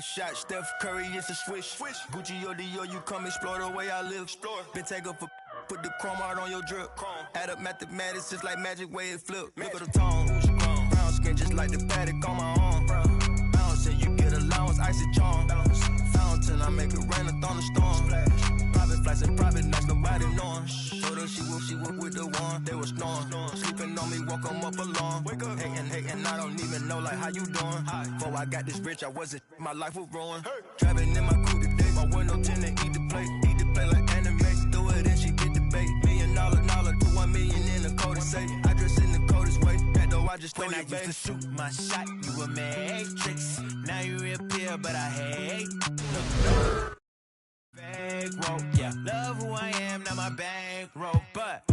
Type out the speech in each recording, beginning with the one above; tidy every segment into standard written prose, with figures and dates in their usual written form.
shot. Steph Curry, it's a swish. Gucci or Dior, you come explore the way I live. Been taken for put the chrome out on your drip. Add up mathematics, just like magic way it flip. Look at the tone. Brown skin, just like the paddock on my arm. Bouncing, you get allowance, icy charm. Fountain, I make it rain, a thunderstorm. Private flights and private nights, nobody knowing. Told her she woke with the one, they was snoring. Sleeping on me, woke 'em up alone. Hating, I don't even know like how you doing. Before I got this rich, I wasn't, my life was ruined. Driving in my coupe today, my window tinted, eat the plate like anime. Threw it and she did the bait. $1 million, to 1 million in the code to say. I dress in the coldest way, that though I just when I used to shoot my shot, you a matrix. Now you reappear, but I hate. Bankroll, yeah, love who I am, not my bankroll. But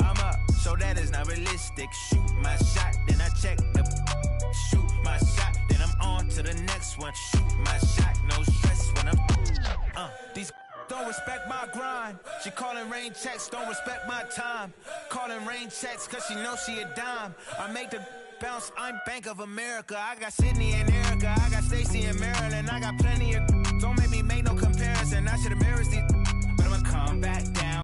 I'm up, so that is not realistic. Shoot my shot, then I check the shoot my shot, then I'm on to the next one. Shoot my shot, no stress when I'm these don't respect my grind. She calling rain checks, don't respect my time. Calling rain checks, cause she knows she a dime. I make the bounce, I'm Bank of America. I got Sydney and Erica, I got Stacy and Maryland. I got plenty of don't make me make no comparison. I should embarrass these, but I'ma come back down.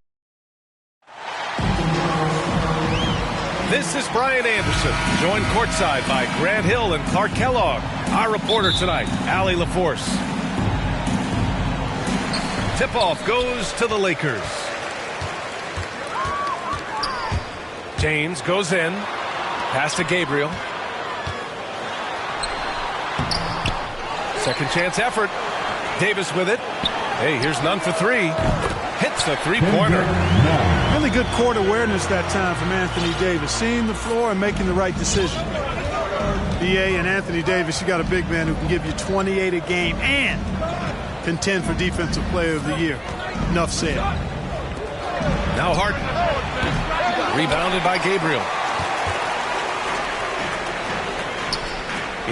This is Brian Anderson, joined courtside by Grant Hill and Clark Kellogg. Our reporter tonight, Allie LaForce. Tip-off goes to the Lakers. James goes in. Pass to Gabriel. Second chance effort. Davis with it. Hey, here's none for three. Hits the three-pointer. Really good court awareness that time from Anthony Davis. Seeing the floor and making the right decision. B.A. and Anthony Davis, you got a big man who can give you 28 a game and contend for Defensive Player of the Year. Enough said. Now Harden. Rebounded by Gabriel.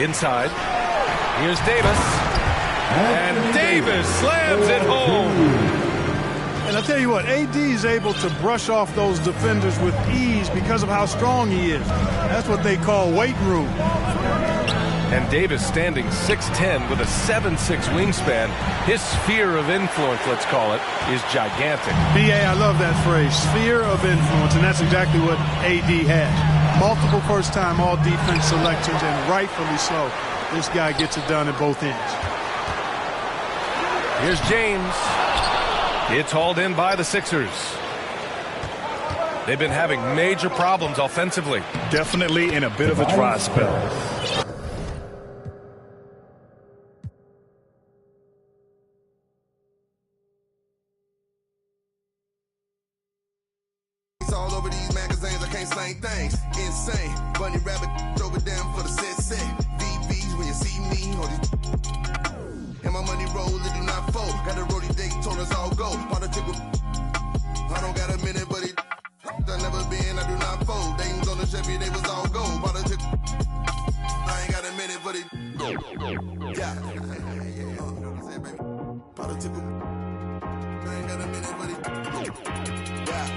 Inside. Here's Davis. And Davis slams it home. And I'll tell you what, AD is able to brush off those defenders with ease because of how strong he is. That's what they call weight room. And Davis standing 6'10" with a 7'6" wingspan. His sphere of influence, let's call it, is gigantic. B.A., I love that phrase, sphere of influence, and that's exactly what AD has. Multiple first-time all-defense selections, and rightfully so. This guy gets it done at both ends. Here's James. It's hauled in by the Sixers. They've been having major problems offensively. Definitely in a bit of a dry spell. All over these magazines, I can't slang things. Insane. Bunny rabbit over them for the set. VVs when you see me. And my money roll, it do not fold. Got a roadie Daytona's all go. I don't got a minute, but it I never been, I do not fold. Dames on the Chevy, they was all gold. I ain't got a minute, but it yeah. You know what I'm saying, baby? I ain't got a minute, but it yeah.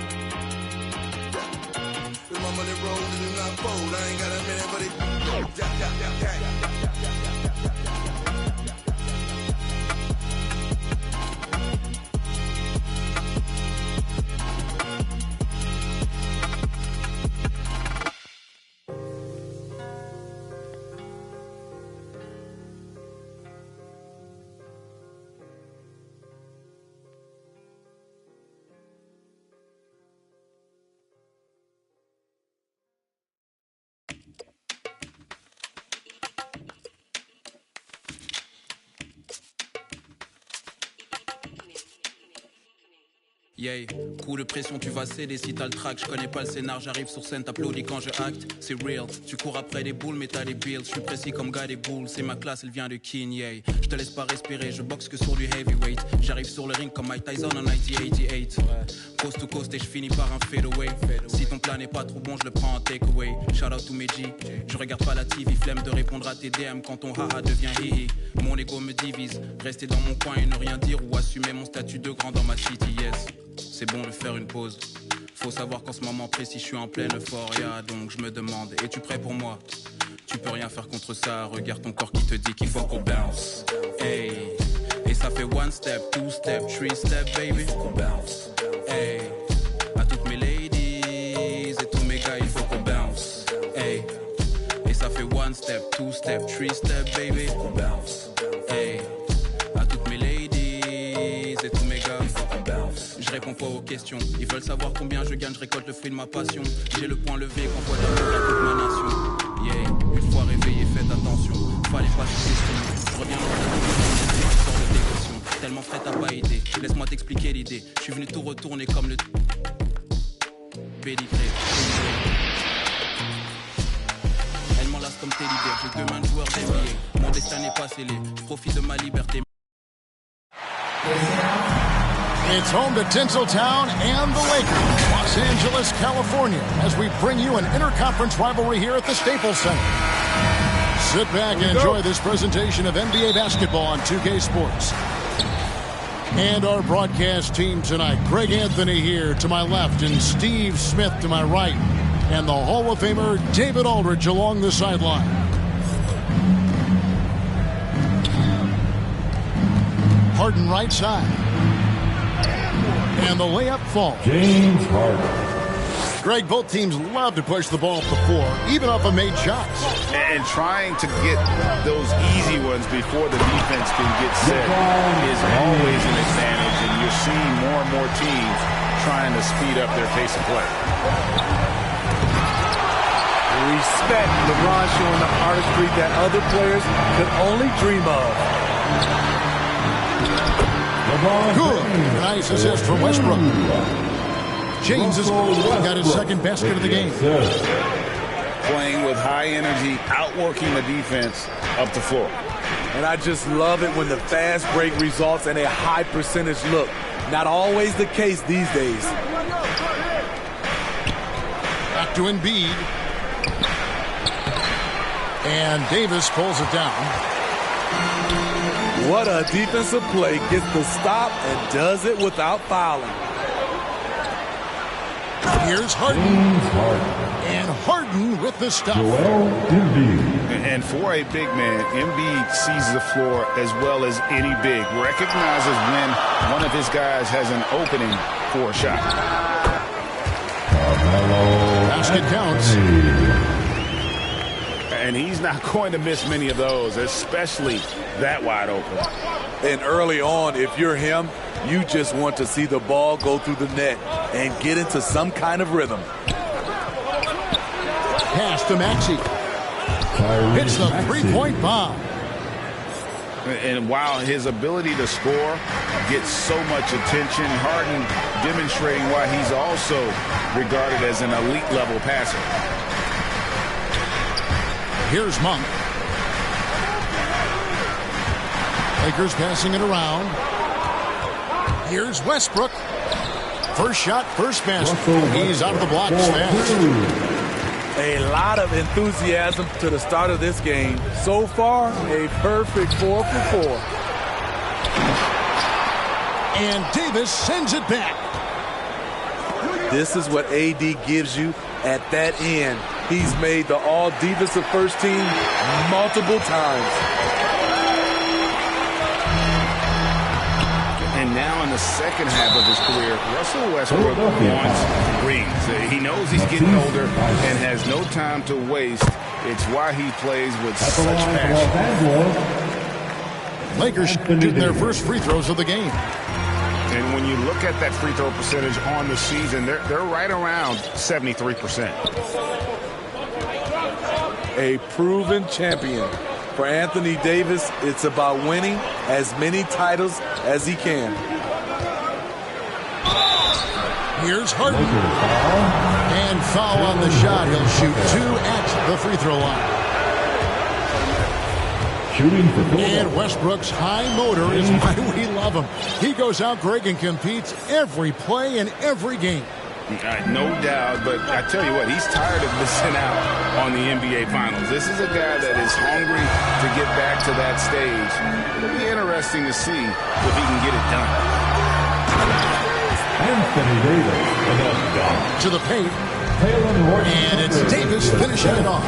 My money roll, it do not fold. I ain't got a minute, but it yeah. Yeah, coup de pression, tu vas céder si t'as le track. Je connais pas le scénar, j'arrive sur scène, t'applaudis quand je acte. C'est real, tu cours après des boules, mais t'as des bills. Je suis précis comme gars des boules, c'est ma classe, elle vient de King, yeah. Je te laisse pas respirer, je boxe que sur du heavyweight. J'arrive sur le ring comme Mike Tyson en 1988. Coast to coast et je finis par un fadeaway. Si ton plan n'est pas trop bon, je le prends en takeaway. Shout out to Meji, je regarde pas la TV, flemme de répondre à tes DM quand ton haha devient hihi. Mon ego me divise, rester dans mon coin et ne rien dire ou assumer mon statut de grand dans ma city, yes. C'est bon de faire une pause. Faut savoir qu'en ce moment précis je suis en pleine euphoria. Donc je me demande, es-tu prêt pour moi? Tu peux rien faire contre ça, regarde ton corps qui te dit qu'il faut qu'on bounce. Hey. Et ça fait 1 step, 2 step, 3 step, baby. Qu'on bounce. Hey. À toutes mes ladies et tous mes gars, il faut qu'on bounce. Hey. Et ça fait 1 step, 2 step, 3 step, baby. Qu'on bounce. Hey. À toutes mes ladies et tous mes gars, il faut qu'on bounce. Je réponds pas aux questions. Ils veulent savoir combien je gagne, je récolte le fruit de ma passion. J'ai le point levé qu'on voit d'amour à toute ma nation. Yeah, une fois réveillé, faites attention. Fallait pas se questionner. Je reviens dans la sort de tes questions. Tellement frais, t'as pas idée. Laisse-moi t'expliquer l'idée. Je suis venu tout retourner comme le pédigré. Elle m'enlace comme tes leaders. J'ai 2 mains de joueurs déviés. Mon destin n'est pas scellé. Je profite de ma liberté. It's home to Tinseltown and the Lakers, Los Angeles, California, as we bring you an interconference rivalry here at the Staples Center. Sit back and enjoy this presentation of NBA basketball on 2K Sports. And our broadcast team tonight, Greg Anthony here to my left and Steve Smith to my right, and the Hall of Famer David Aldridge along the sideline. Harden right side. And the layup falls. James Harden. Greg, both teams love to push the ball up the floor, even off of made shots. And trying to get those easy ones before the defense can get set is always an advantage, and you're seeing more and more teams trying to speed up their pace of play. Respect LeBron showing the artistry that other players could only dream of. Good. Nice assist from Westbrook. James has got his second basket of the game. Playing with high energy, outworking the defense up the floor. And I just love it when the fast break results in a high percentage look. Not always the case these days. Back to Embiid. And Davis pulls it down. What a defensive play. Gets the stop and does it without fouling. Here's Harden. And Harden with the stop. And for a big man, Embiid sees the floor as well as any big. Recognizes when one of his guys has an opening for a shot. Basket counts. And he's not going to miss many of those, especially that wide open. And early on, if you're him, you just want to see the ball go through the net and get into some kind of rhythm. Pass to Maxey. Hits the three-point bomb. And while his ability to score gets so much attention, Harden demonstrating why he's also regarded as an elite-level passer. Here's Monk. Lakers passing it around. Here's Westbrook. First shot, first basket. He's out of the blocks fast. A lot of enthusiasm to the start of this game. So far, a perfect 4 for 4. And Davis sends it back. This is what AD gives you at that end. He's made the all-defensive first team multiple times. And now in the second half of his career, Russell Westbrook wants rings. He knows he's getting older and has no time to waste. It's why he plays with such passion. Lakers shooting their first free throws of the game. And when you look at that free throw percentage on the season, they're right around 73%. A proven champion. For Anthony Davis, it's about winning as many titles as he can. Here's Harden. And foul on the shot. He'll shoot 2 at the free throw line. And Westbrook's high motor is why we love him. He goes out, Greg, and competes every play in every game. No doubt, but I tell you what, he's tired of missing out on the NBA Finals. This is a guy that is hungry to get back to that stage. It'll be interesting to see if he can get it done. Anthony Davis to the paint, and it's Davis finishing it off.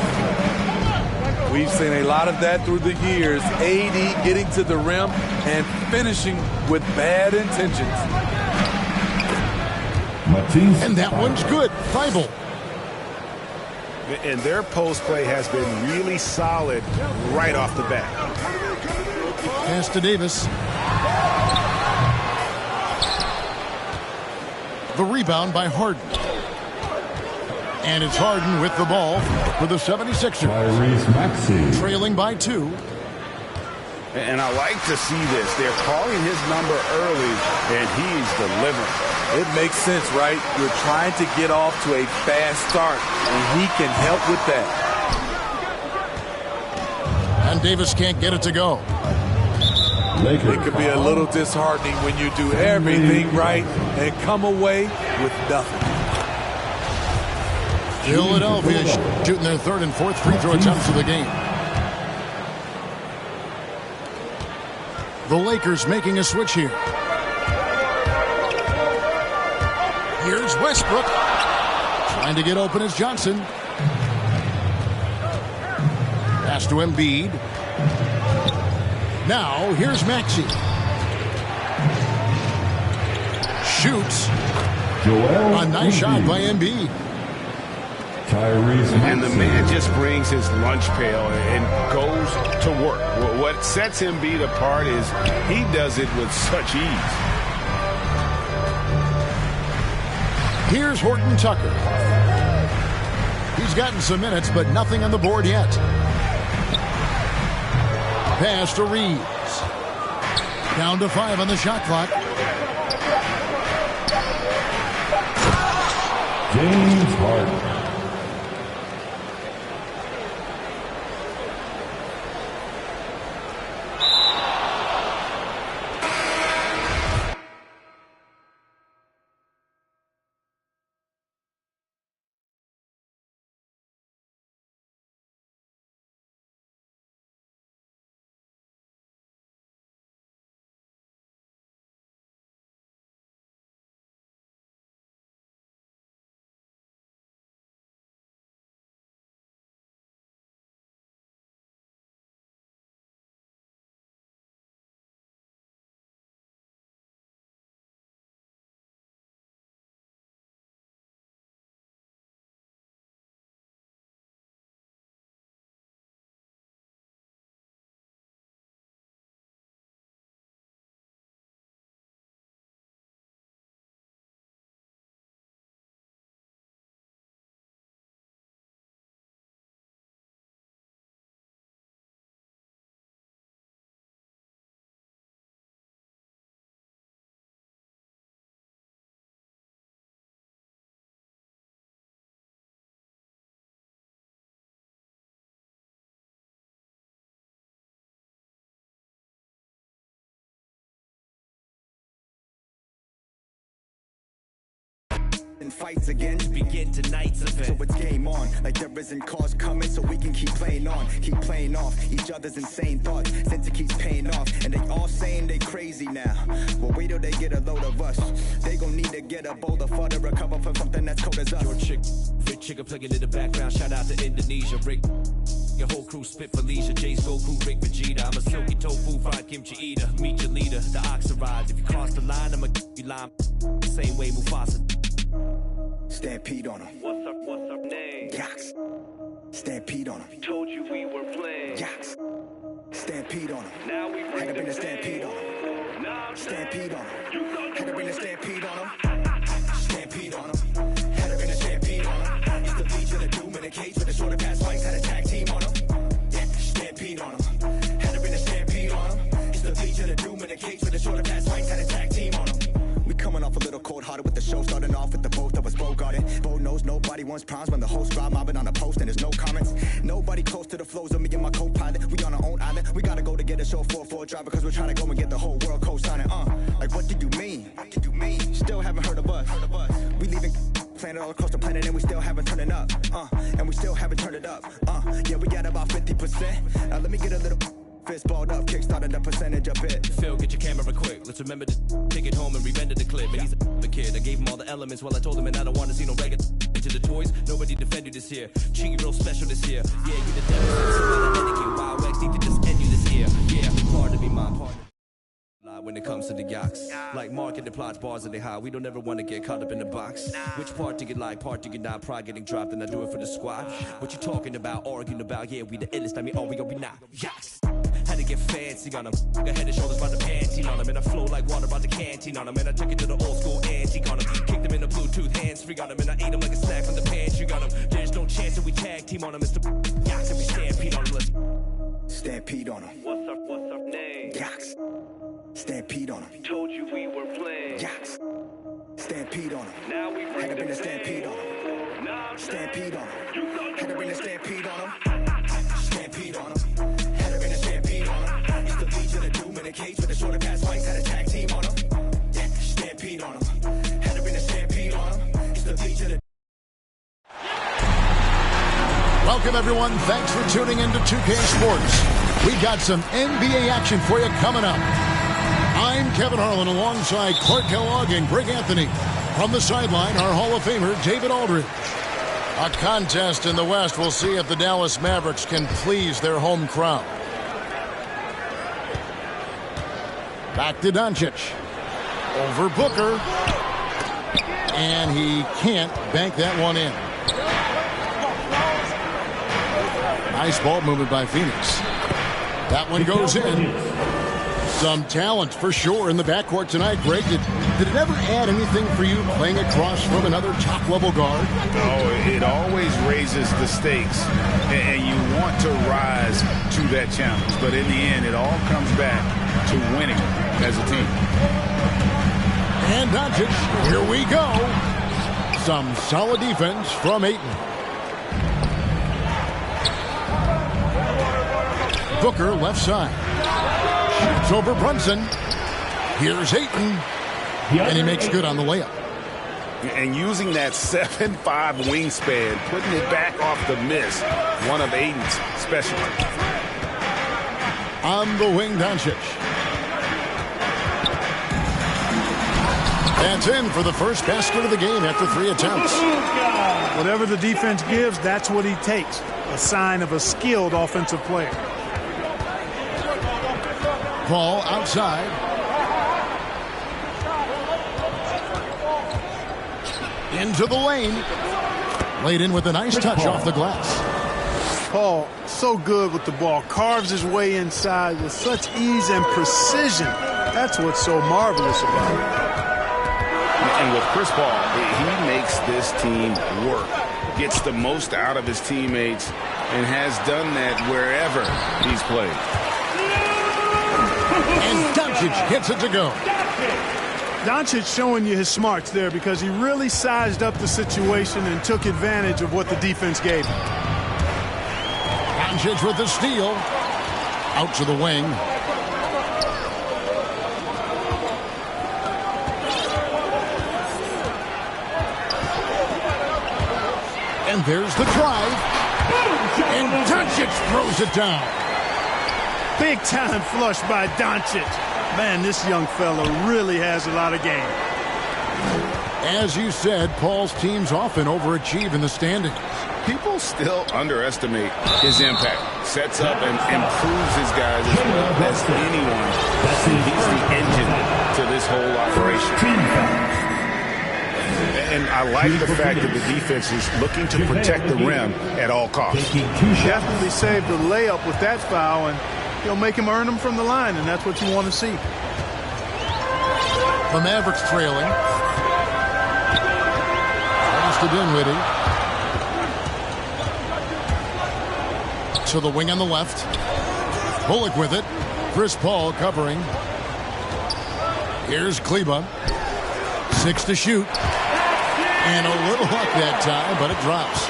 We've seen a lot of that through the years. AD getting to the rim and finishing with bad intentions. And that one's good. Thibault. And their post play has been really solid right off the bat. Pass to Davis. The rebound by Harden. And it's Harden with the ball for the 76ers. Trailing by 2. And I like to see this. They're calling his number early, and he's delivering. It makes sense, right? You're trying to get off to a fast start, and he can help with that. And Davis can't get it to go. It could be a little disheartening when you do everything right and come away with nothing. Philadelphia shooting their third and fourth free throw attempts of the game. The Lakers making a switch here. Here's Westbrook. Trying to get open as Johnson. Pass to Embiid. Now, here's Maxey. Shoots. A nice shot by Embiid. And the man just brings his lunch pail and goes to work. What sets Embiid apart is he does it with such ease. Here's Horton Tucker. He's gotten some minutes, but nothing on the board yet. Pass to Reeves. Down to 5 on the shot clock. James Harden. Fights again begin tonight's event. So it's game on, like there isn't cause coming, so we can keep playing on, keep playing off each other's insane thoughts, since it keeps paying off. And they all saying they crazy now. Well, wait till they get a load of us. They gon' need to get a boulder for to recover from something that's cold as us. Your chick, Rick Chicken plugging in the background. Shout out to Indonesia, Rick. Your whole crew spit for leisure. Jay's Goku, Rick Vegeta. I'm a silky tofu, fried kimchi eater. Meet your leader, the oxide. If you cross the line, I'ma you line. Same way Mufasa. Stampede on him. What's up name? Yaks. Stampede on him. Told you we were playing. Yaks. Stampede on him. Now we bring had to bring the stampede on him. Stampede on him. Had to bring the stampede on him. Stampede on him. Had to bring the stampede on him. It's the Legion of Doom in a cage with a shorter pass fights. Had a tag team on him. Yeah, stampede on him. Had to bring the stampede on him. It's the Legion of Doom in a cage with a shorter pass fights. Had a tag team on him. We coming off a little cold-hearted with the show starting off with the both of us Bogarted. Bo knows nobody wants primes when the host scribe mobbing on a post and there's no comments. Nobody close to the flows of me and my co-pilot. We on our own island. We gotta go to get a show 4-4 driver because we're trying to go and get the whole world co-signing. Like what do you mean? What do you mean? Still haven't heard of us. We leaving planet all across the planet and we still haven't turned it up. And we still haven't turned it up. Yeah, we got about 50%. Now let me get a little Fist balled up, kickstarted the percentage a bit. Phil, get your camera quick. Let's remember to take it home and re-render the clip. And he's a kid. I gave him all the elements while I told him, and I don't want to see no regular. Into the toys, nobody defend you this year. Treat you real special this year. Yeah, you the devil. Wild X need to just end you this year. Yeah, pardon me, my partner. When it comes to the yaks, like marketing plots, bars and they high. We don't ever want to get caught up in the box. Which part do you like, part do you not? Pride getting dropped, and I do it for the squad. What you talking about, arguing about? Yeah, we the illest. I mean, we not. Yaks. Had to get fancy on them. Got head and shoulders by the panty on them. And I flow like water by the canteen on them. And I took it to the old school antique on them. Kicked them in the Bluetooth hands free on them. And I ate them like a snack from the pantry on them. There's no chance that we tag team on them. It's the yaks and we stampede on them. Stampede on them. What's up, name? Yaks. Stampede on them. Told you we were playing. Yaks. Stampede on them. Now we had to bring a stampede on them. Stampede on them. Had to bring a stampede on them. Stampede on them. Had to bring a stampede on them. Used to Legion of Doom in a cage with a shorter pass fights. Had a tag team on them. Yeah, stampede on them. Had to bring a stampede on them. Used to Legion of Welcome, everyone. Thanks for tuning in to 2K Sports. We got some NBA action for you coming up. I'm Kevin Harlan alongside Clark Kellogg and Greg Anthony. From the sideline, our Hall of Famer, David Aldridge. A contest in the West. We'll see if the Dallas Mavericks can please their home crowd. Back to Doncic. Over Booker. And he can't bank that one in. Nice ball movement by Phoenix. That one goes in. Some talent for sure in the backcourt tonight. Greg, did it ever add anything for you playing across from another top-level guard? Oh, it always raises the stakes, and you want to rise to that challenge. But in the end, it all comes back to winning as a team. And Doncic, here we go. Some solid defense from Ayton. Booker left side. Shoots over Brunson. Here's Ayton. And he makes good on the layup. And using that 7'5 wingspan, putting it back off the miss, one of Ayton's specialties. On the wing, Doncic. That's in for the first basket of the game after 3 attempts. Whatever the defense gives, that's what he takes. A sign of a skilled offensive player. Ball outside. Into the lane. Laid in with a nice touch off the glass. Paul, so good with the ball. Carves his way inside with such ease and precision. That's what's so marvelous about it. And with Chris Paul, he makes this team work. Gets the most out of his teammates and has done that wherever he's played. And Doncic gets it to go. Doncic showing you his smarts there because he really sized up the situation and took advantage of what the defense gave him. Doncic with the steal. Out to the wing. And there's the drive. And Doncic throws it down. Big time flush by Doncic. Man, this young fella really has a lot of game. As you said, Paul's teams often overachieve in the standings. People still underestimate his impact. Sets up and improves his guys as well as anyone. He's the engine to this whole operation. And I like the fact that the defense is looking to protect the rim at all costs. Definitely saved the layup with that foul, and he'll make him earn them from the line, and that's what you want to see. The Mavericks trailing. Pass to Dinwiddie. To the wing on the left. Bullock with it. Chris Paul covering. Here's Kleba. 6 to shoot. And a little luck that time, but it drops.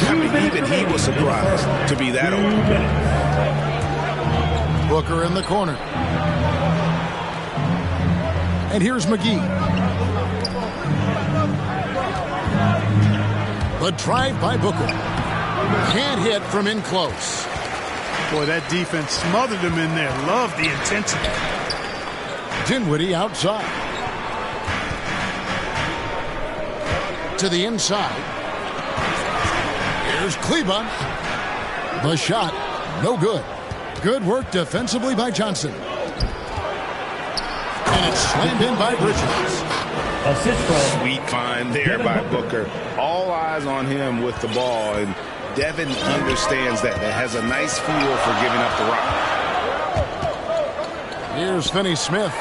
I mean, even he was surprised to be that open. Booker in the corner. And here's McGee. The drive by Booker. Can't hit from in close. Boy, that defense smothered him in there. Love the intensity. Dinwiddie outside. To the inside. Here's Kleber. The shot, no good. Good work defensively by Johnson. And it's slammed in by Bridges. Assist from Sweet find there by Booker. All eyes on him with the ball, and Devin understands that. That has a nice feel for giving up the rock. Here's Finney-Smith.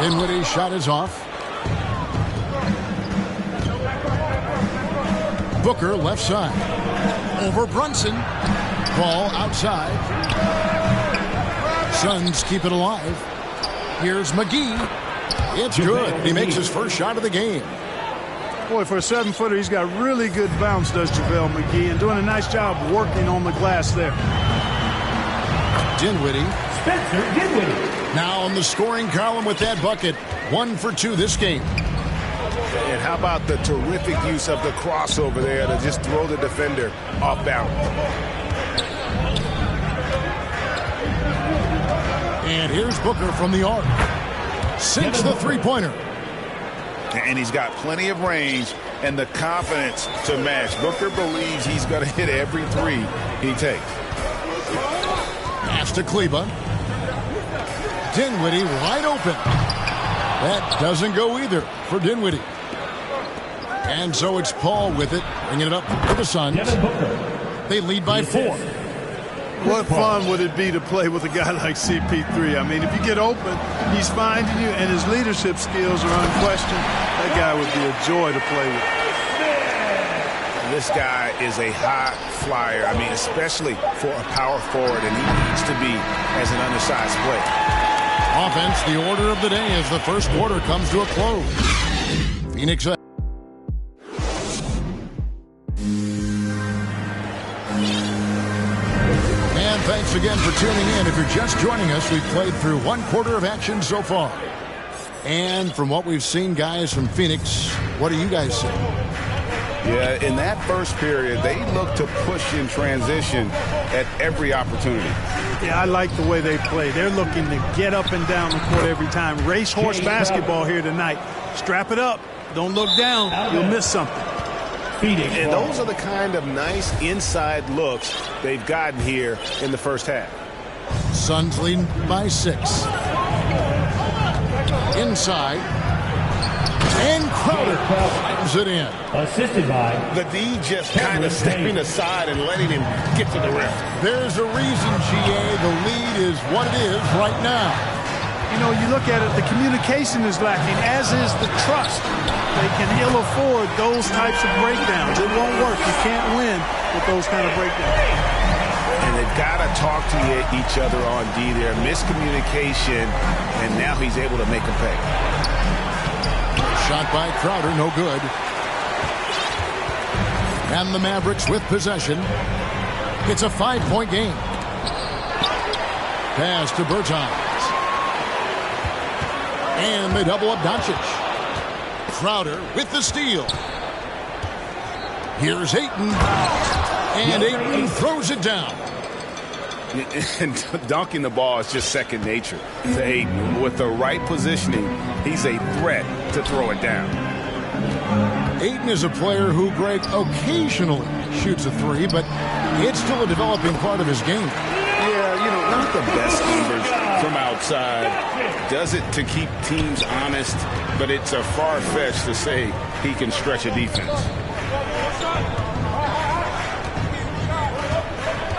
Dinwiddie's shot is off. Booker left side. Over Brunson. Ball outside. Suns keep it alive. Here's McGee. It's good. He makes his first shot of the game. Boy, for a 7-footer, he's got really good bounce, does JaVale McGee, and doing a nice job working on the glass there. Dinwiddie. Spencer Dinwiddie. Now on the scoring column with that bucket. 1 for 2 this game. And how about the terrific use of the crossover there to just throw the defender off balance. And here's Booker from the arc. Sinks the three-pointer. And he's got plenty of range and the confidence to match. Booker believes he's going to hit every three he takes. Pass to Kleber. Dinwiddie wide open. That doesn't go either for Dinwiddie. And so it's Paul with it, bringing it up for the Suns. They lead by 4. What fun would it be to play with a guy like CP3? I mean, if you get open, he's finding you, and his leadership skills are unquestioned. That guy would be a joy to play with. This guy is a high flyer. I mean, especially for a power forward, and he needs to be as an undersized player. Offense, the order of the day as the first quarter comes to a close. Phoenix. And thanks again for tuning in. If you're just joining us, we've played through 1 quarter of action so far. And from what we've seen, guys, from Phoenix, what do you guys see? Yeah, in that first period, they looked to push in transition at every opportunity. Yeah, I like the way they play. They're looking to get up and down the court every time. Racehorse basketball here tonight. Strap it up. Don't look down. You'll miss something. And those are the kind of nice inside looks they've gotten here in the first half. Suns leading by 6. Inside. And Crowder fires it in. Assisted by the D just kind of stepping aside and letting him get to the rim. There's a reason, GA, the lead is what it is right now. You know, you look at it, the communication is lacking, as is the trust. They can ill afford those types of breakdowns. It won't work. You can't win with those kind of breakdowns. And they've got to talk to each other on D there. Miscommunication, and now he's able to make a pay. Shot by Crowder, no good. And the Mavericks with possession. It's a 5-point game. Pass to Bertans. And they double up Doncic. Crowder with the steal. Here's Ayton. And Ayton throws it down. And dunking the ball is just second nature to Ayton. With the right positioning, he's a threat to throw it down. Ayton is a player who, Greg, occasionally shoots a three, but it's still a developing part of his game. Yeah, you know, not the best numbers from outside. Does it to keep teams honest, but it's a far-fetched to say he can stretch a defense.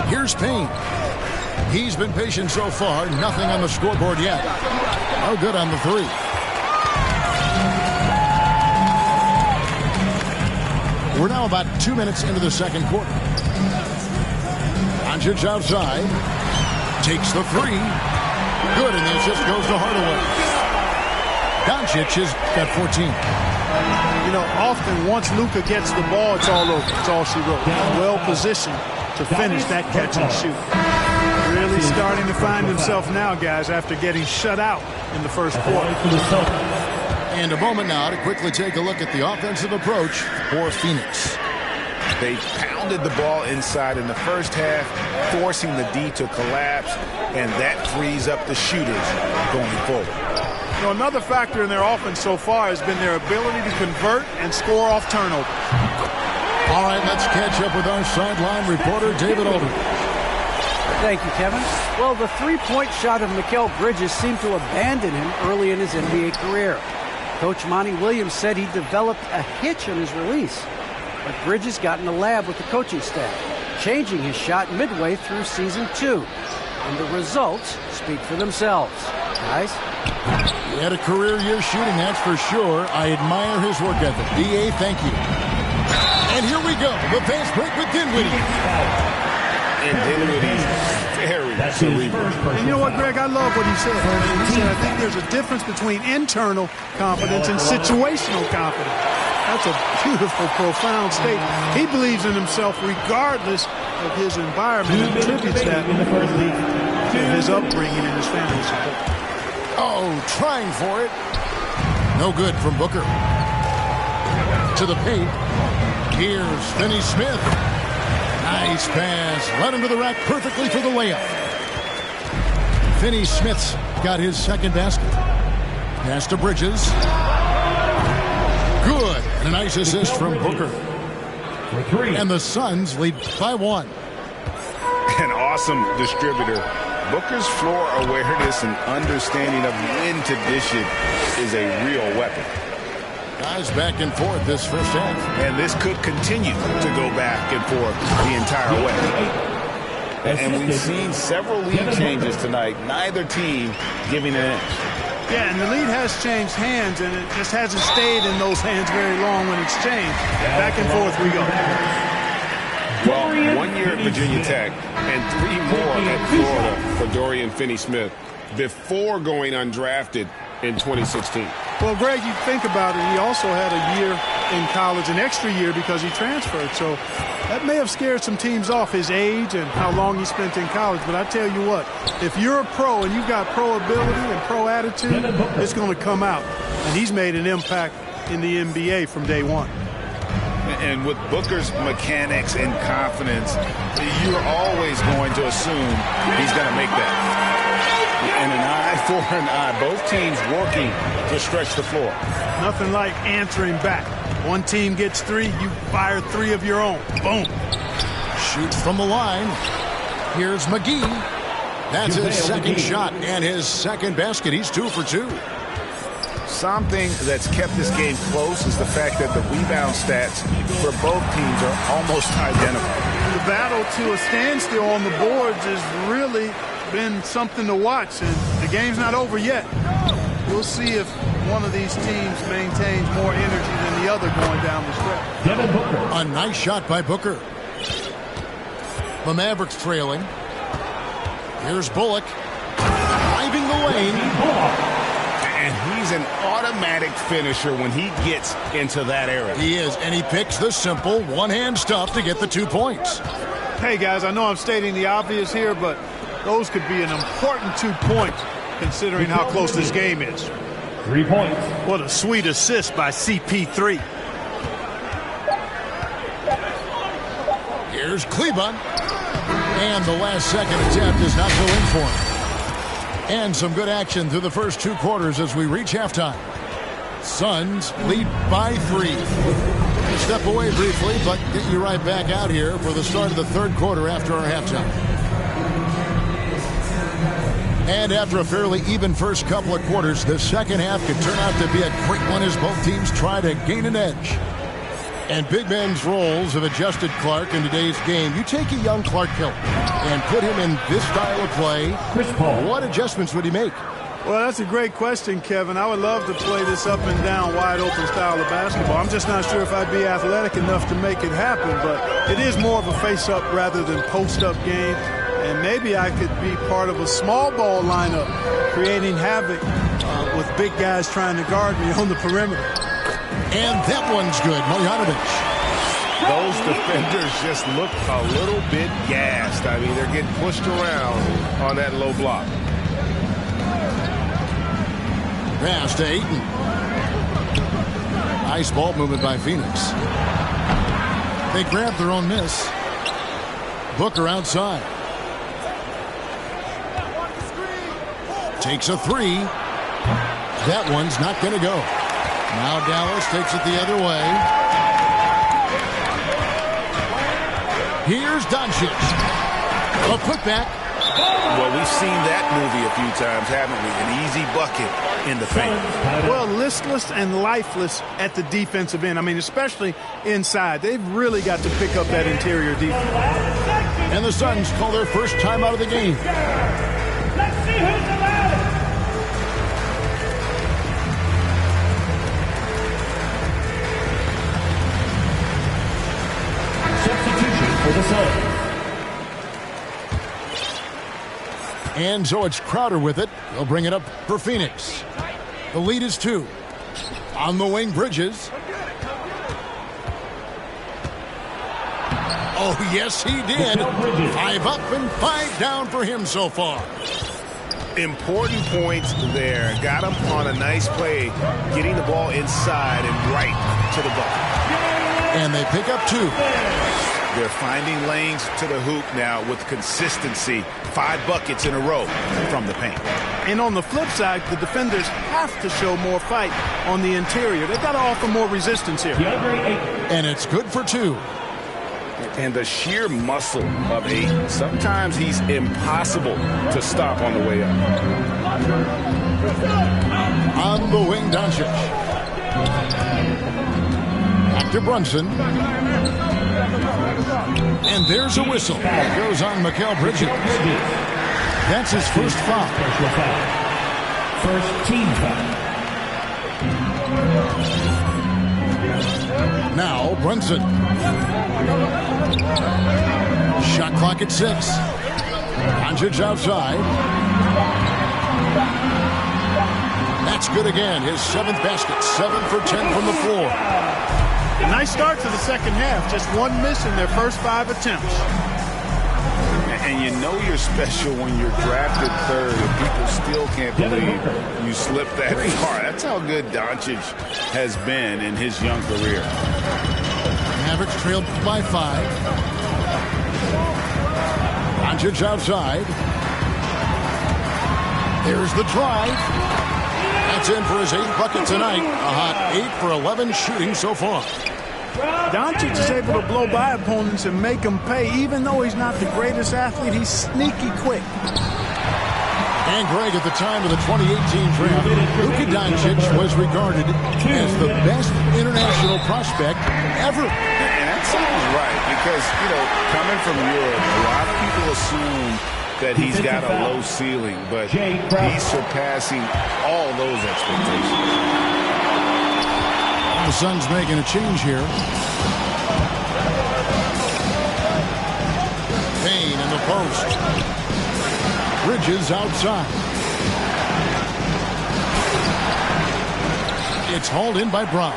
Here's Payne. He's been patient so far. Nothing on the scoreboard yet. No good on the three. We're now about 2 minutes into the second quarter. Doncic outside. Takes the three. Good, and the assist goes to Hardaway. Doncic has got 14. You know, often once Luka gets the ball, it's all over. It's all she wrote. Well positioned to finish that catch and shoot. Really starting to find himself now, guys, after getting shut out in the first quarter. And a moment now to quickly take a look at the offensive approach for Phoenix. They pounded the ball inside in the first half, forcing the D to collapse, and that frees up the shooters going forward. You know, another factor in their offense so far has been their ability to convert and score off turnover. All right, let's catch up with our sideline reporter, David Aldridge. Thank you, Kevin. Well, the three-point shot of Mikal Bridges seemed to abandon him early in his NBA career. Coach Monty Williams said he developed a hitch in his release. But Bridges got in the lab with the coaching staff, changing his shot midway through season 2. And the results speak for themselves. Guys? He had a career year shooting, that's for sure. I admire his work ethic. D.A., thank you. And here we go, the fast break with Dinwiddie. And Dinwiddie's very cerebral. And you know what, Greg? I love what he said. He said, I think there's a difference between internal confidence and situational confidence. That's a beautiful, profound statement. He believes in himself regardless of his environment and attributes that to his upbringing and his family support. Oh, trying for it. No good from Booker. To the paint. Here's Finney-Smith. Nice pass. Led him to the rack perfectly for the layup. Finney-Smith's got his second basket. Pass to Bridges. Good. And a nice assist from Booker. And the Suns lead by 1. An awesome distributor. Booker's floor awareness and understanding of when to dish it is a real weapon. Guys back and forth this first half. And this could continue to go back and forth the entire way. And we've seen several lead changes tonight. Neither team giving an inch. Yeah, and the lead has changed hands, and it just hasn't stayed in those hands very long when it's changed. Back and forth we go. Well, 1 year at Virginia Tech and 3 more at Florida for Dorian Finney-Smith before going undrafted in 2016. Well, Greg, you think about it, he also had a year in college, an extra year because he transferred. So that may have scared some teams off, his age and how long he spent in college. But I tell you what, if you're a pro and you've got pro ability and pro attitude, it's going to come out. And he's made an impact in the NBA from day one. And with Booker's mechanics and confidence, you're always going to assume he's going to make that. And an eye for an eye. Both teams working to stretch the floor. Nothing like answering back. One team gets 3, you fire 3 of your own. Boom. Shoots from the line. Here's McGee. That's his second shot and his second basket. He's 2 for 2. Something that's kept this game close is the fact that the rebound stats for both teams are almost identical. The battle to a standstill on the boards has really been something to watch, and the game's not over yet. We'll see if one of these teams maintains more energy than the other going down the stretch. A nice shot by Booker. The Mavericks trailing. Here's Bullock. Driving the lane. And he's an automatic finisher when he gets into that area. He is, and he picks the simple one-hand stuff to get the 2 points. Hey, guys, I know I'm stating the obvious here, but those could be an important 2 points considering how close this game is. 3 points. What a sweet assist by CP3. Here's Kleba. And the last second attempt does not go in for him. And some good action through the first 2 quarters as we reach halftime. Suns lead by 3. Step away briefly, but get you right back out here for the start of the 3rd quarter after our halftime. And after a fairly even first couple of quarters, the second half could turn out to be a great one as both teams try to gain an edge. And big men's roles have adjusted Clark in today's game. You take a young Clark Hill and put him in this style of play. Chris Paul. What adjustments would he make? Well, that's a great question, Kevin. I would love to play this up and down, wide open style of basketball. I'm just not sure if I'd be athletic enough to make it happen, but it is more of a face-up rather than post-up game. And maybe I could be part of a small ball lineup, creating havoc with big guys trying to guard me on the perimeter. And that one's good. Marjanovic. Those defenders just look a little bit gassed. I mean, they're getting pushed around on that low block. Pass to Ayton. Nice ball movement by Phoenix. They grab their own miss. Booker outside. Takes a three. That one's not going to go. Now Dallas takes it the other way. Here's Doncic. A putback. Well, we've seen that movie a few times, haven't we? An easy bucket in the paint. Well, listless and lifeless at the defensive end. I mean, especially inside. They've really got to pick up that interior defense. And the Suns call their first time out of the game. Let's see who's the loudest. Substitution for the Suns. And so it's Crowder with it. He'll bring it up for Phoenix. The lead is 2. On the wing, Bridges. Oh, yes, he did. 5 up and 5 down for him so far. Important points there. Got him on a nice play, getting the ball inside and right to the bucket. And they pick up 2. They're finding lanes to the hoop now with consistency. 5 buckets in a row from the paint. And on the flip side, the defenders have to show more fight on the interior. They've got to offer more resistance here. And it's good for 2. And the sheer muscle of Ayton. Sometimes he's impossible to stop on the way up. On the wing, Doncic. Back to Brunson. And there's a whistle. It goes on Mikal Bridges. That's his first foul. First team foul. Now Brunson. Shot clock at 6. Doncic outside. That's good again. His 7th basket. 7 for 10 from the floor. Nice start to the second half. Just 1 miss in their first 5 attempts. And you know you're special when you're drafted 3rd and people still can't believe you slipped that far. That's how good Doncic has been in his young career. Mavericks trailed by 5. Doncic outside. There's the drive. That's in for his 8th bucket tonight. A hot 8 for 11 shooting so far. Doncic is able to blow by opponents and make them pay. Even though he's not the greatest athlete, he's sneaky quick. And Greg, at the time of the 2018 draft, Luka Doncic was regarded as the best international prospect ever. And that sounds right because, you know, coming from Europe, a lot of people assume that he's got a low ceiling, but he's surpassing all those expectations. The Suns making a change here. Payne in the post. Bridges outside. It's hauled in by Brown.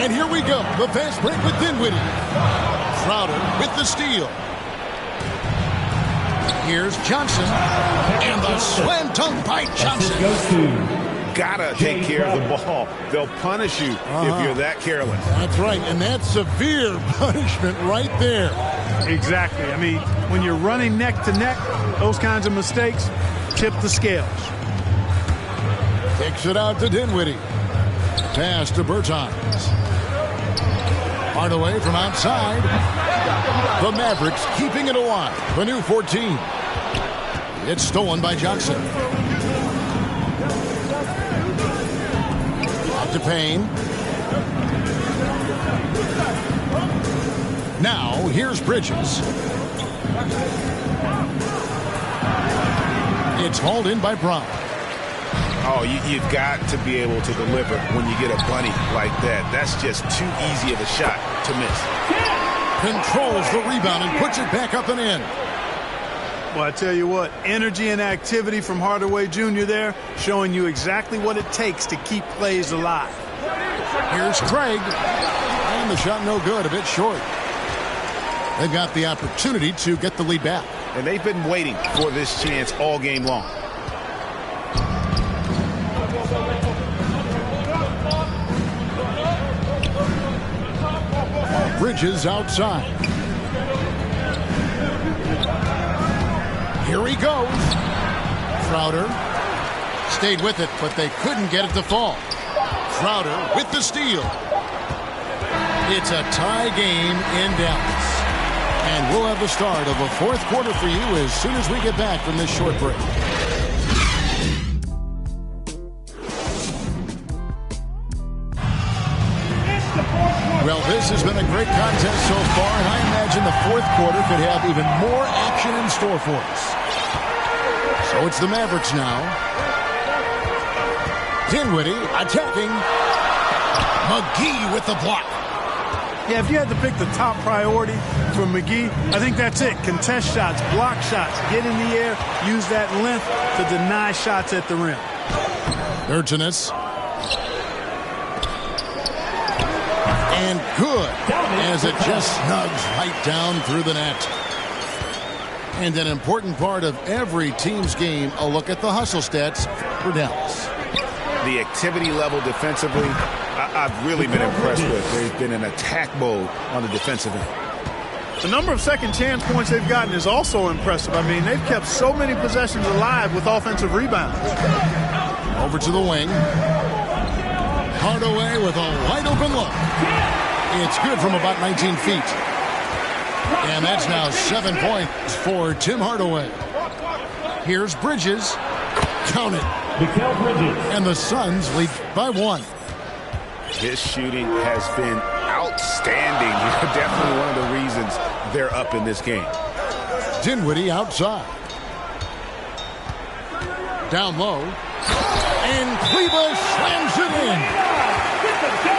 And here we go. The fast break with Dinwiddie. Crowder with the steal. Here's Johnson. And the slam dunk by Johnson. Gotta take care of the ball. They'll punish you if you're that careless. That's right, and that's severe punishment right there. Exactly. I mean, when you're running neck to neck, those kinds of mistakes tip the scales. Takes it out to Dinwiddie. Pass to Bertans. Hardaway from outside. The Mavericks keeping it alive. The new 14. It's stolen by Johnson. To Payne. Now here's Bridges. It's hauled in by Brown. Oh, you've got to be able to deliver when you get a bunny like that. That's just too easy of a shot to miss. Controls the rebound and puts it back up and in. Well, I tell you what, energy and activity from Hardaway Jr. there, showing you exactly what it takes to keep plays alive. Here's Craig. And the shot no good, a bit short. They've got the opportunity to get the lead back. And they've been waiting for this chance all game long. Bridges outside. Here he goes. Crowder stayed with it, but they couldn't get it to fall. Crowder with the steal. It's a tie game in Dallas. And we'll have the start of a fourth quarter for you as soon as we get back from this short break. Well, this has been a great contest so far, and I imagine the fourth quarter could have even more action in store for us. So it's the Mavericks now. Dinwiddie attacking. McGee with the block. Yeah, if you had to pick the top priority for McGee, I think that's it. Contest shots, block shots, get in the air, use that length to deny shots at the rim. Urginus. And good, as it just snugs right down through the net. And an important part of every team's game, a look at the hustle stats for Dallas. The activity level defensively, I've really been impressed with. There's been an attack mode on the defensive end. The number of second chance points they've gotten is also impressive. I mean, they've kept so many possessions alive with offensive rebounds. Over to the wing. Hardaway with a wide open look. It's good from about 19 feet. And that's now 7 points for Tim Hardaway. Here's Bridges. Count it. And the Suns lead by 1. His shooting has been outstanding. Definitely one of the reasons they're up in this game. Dinwiddie outside. Down low. And Kleber slams it in.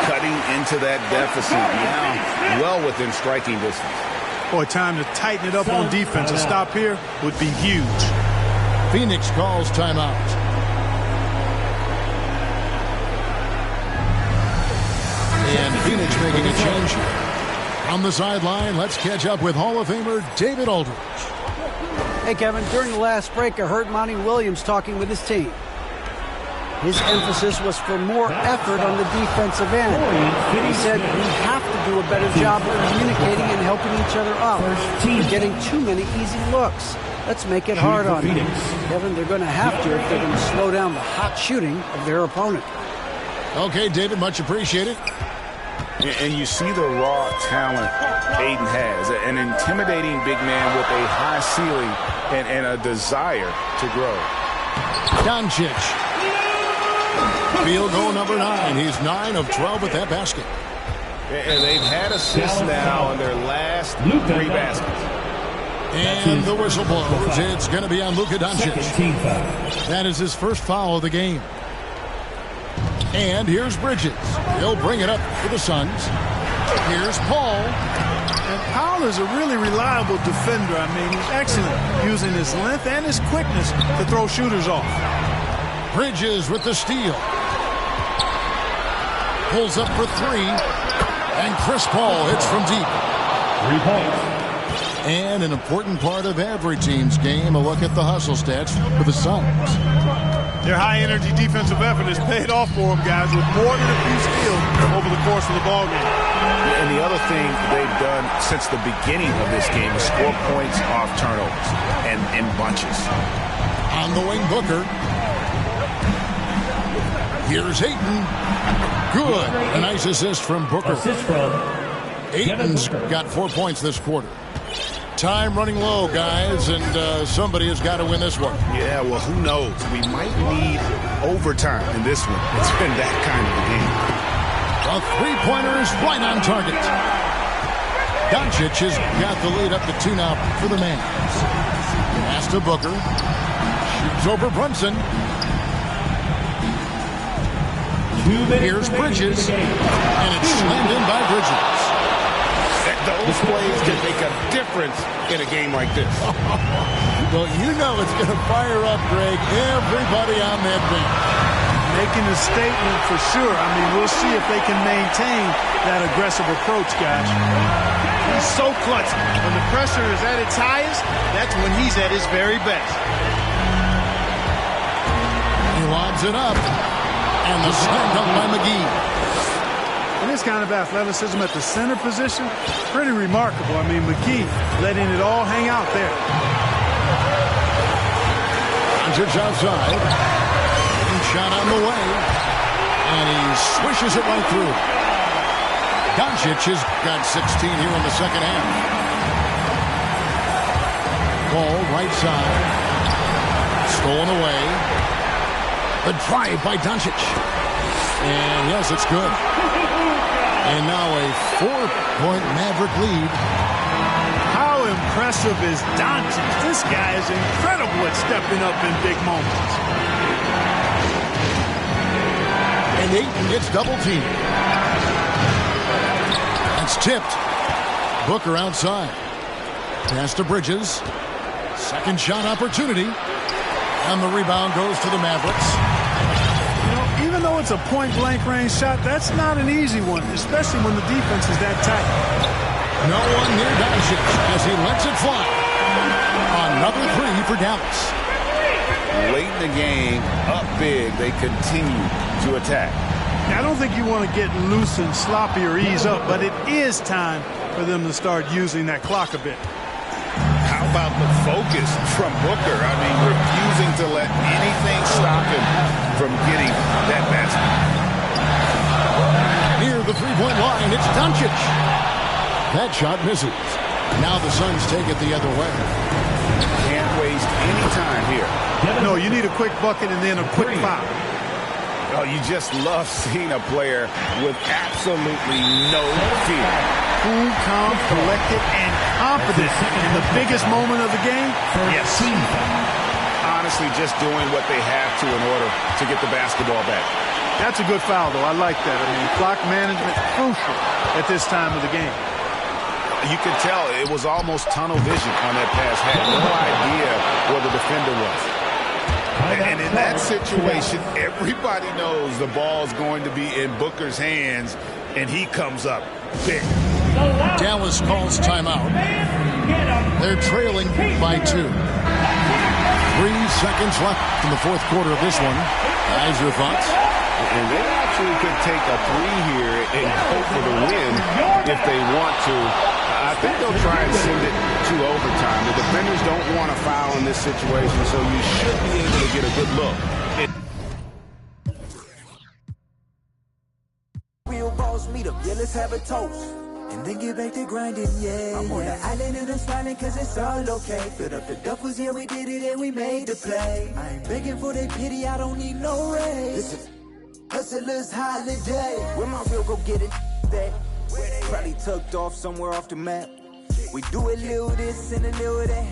Cutting into that deficit now, well within striking distance. Boy, time to tighten it up on defense. A stop here would be huge. Phoenix calls timeout. And Phoenix making a change here. On the sideline, let's catch up with Hall of Famer David Aldridge. Hey, Kevin, during the last break, I heard Monty Williams talking with his team. His emphasis was for more effort on the defensive end. He said we have to do a better job of communicating and helping each other out. We're getting too many easy looks. Let's make it hard on them. Kevin, they're going to have to if they're going to slow down the hot shooting of their opponent. Okay, David, much appreciated. And you see the raw talent Aiden has. An intimidating big man with a high ceiling and a desire to grow. Doncic. Field goal number 9. He's 9 of 12 with that basket. And they've had assists now on their last 3 baskets. And the whistle blows. It's going to be on Luka Doncic. That is his first foul of the game. And here's Bridges. He'll bring it up for the Suns. Here's Paul. And Powell is a really reliable defender. I mean, he's excellent using his length and his quickness to throw shooters off. Bridges with the steal. Pulls up for 3. And Chris Paul hits from deep. 3 points. And an important part of every team's game, a look at the hustle stats for the Suns. Their high-energy defensive effort has paid off for them, guys, with more than a few steals over the course of the ballgame. And the other thing they've done since the beginning of this game is score points off turnovers and in bunches. On the wing, Booker. Here's Ayton. Good. A nice assist from Booker. Ayton's got 4 points this quarter. Time running low, guys, and somebody has got to win this one. Yeah, well, who knows? We might need overtime in this one. It's been that kind of a game. The three-pointer is right on target. Doncic has got the lead up to 2 now for the Mavs. Pass to Booker. Shoots over Brunson. Here's Bridges. And it's slammed in by Bridges. Those plays can make a difference in a game like this. Well, you know it's going to fire up, Greg, everybody on that bench. Making a statement for sure. I mean, we'll see if they can maintain that aggressive approach, guys. He's so clutch. When the pressure is at its highest, that's when he's at his very best. He lobs it up. And the slam dunk by McGee. And this kind of athleticism at the center position, pretty remarkable. I mean, McGee letting it all hang out there. Doncic outside. Shot on the way. And he swishes it right through. Doncic has got 16 here in the second half. Ball right side. Stolen away. The drive by Doncic. And yes, it's good. And now a 4-point Maverick lead. How impressive is Doncic? This guy is incredible at stepping up in big moments. And Ayton gets double teamed. It's tipped. Booker outside. Pass to Bridges. Second shot opportunity. And the rebound goes to the Mavericks. You know, even though it's a point-blank range shot, that's not an easy one, especially when the defense is that tight. No one near Doncic as he lets it fly. Another three for Dallas. Late in the game, up big, they continue to attack. I don't think you want to get loose and sloppy or ease up, but it is time for them to start using that clock a bit. How about the focus from Booker? I mean, refusing to let anything stop him from getting that basket. Near the three-point line, it's Doncic. That shot misses. Now the Suns take it the other way. Can't waste any time here. No, you need a quick bucket and then a quick foul. Oh, you just love seeing a player with absolutely no fear. Cool, calm, collected, and confident in the biggest moment of the game. Yes. Honestly, just doing what they have to in order to get the basketball back. That's a good foul, though. I like that. I mean, clock management crucial at this time of the game. You could tell it was almost tunnel vision on that pass. Had no idea where the defender was. And in that situation, everybody knows the ball is going to be in Booker's hands, and he comes up big. Dallas calls timeout. They're trailing by 2. 3 seconds left in the fourth quarter of this one. Guys, your thoughts? And they actually could take a 3 here and go for the win if they want to. I think they'll try and send it to overtime. The defenders don't want to foul in this situation, so you should be able to get a good look. Real boss meet up, yeah, let's have a toast. And then get back to grinding, yeah. I'm on the island and I'm smiling cause it's all okay. Filled up the duffels, yeah, we did it and we made the play. I ain't begging for their pity, I don't need no raise. Listen, hustler's holiday. Where my real go get it, that? Probably tucked off somewhere off the map. We do a little this and a little that.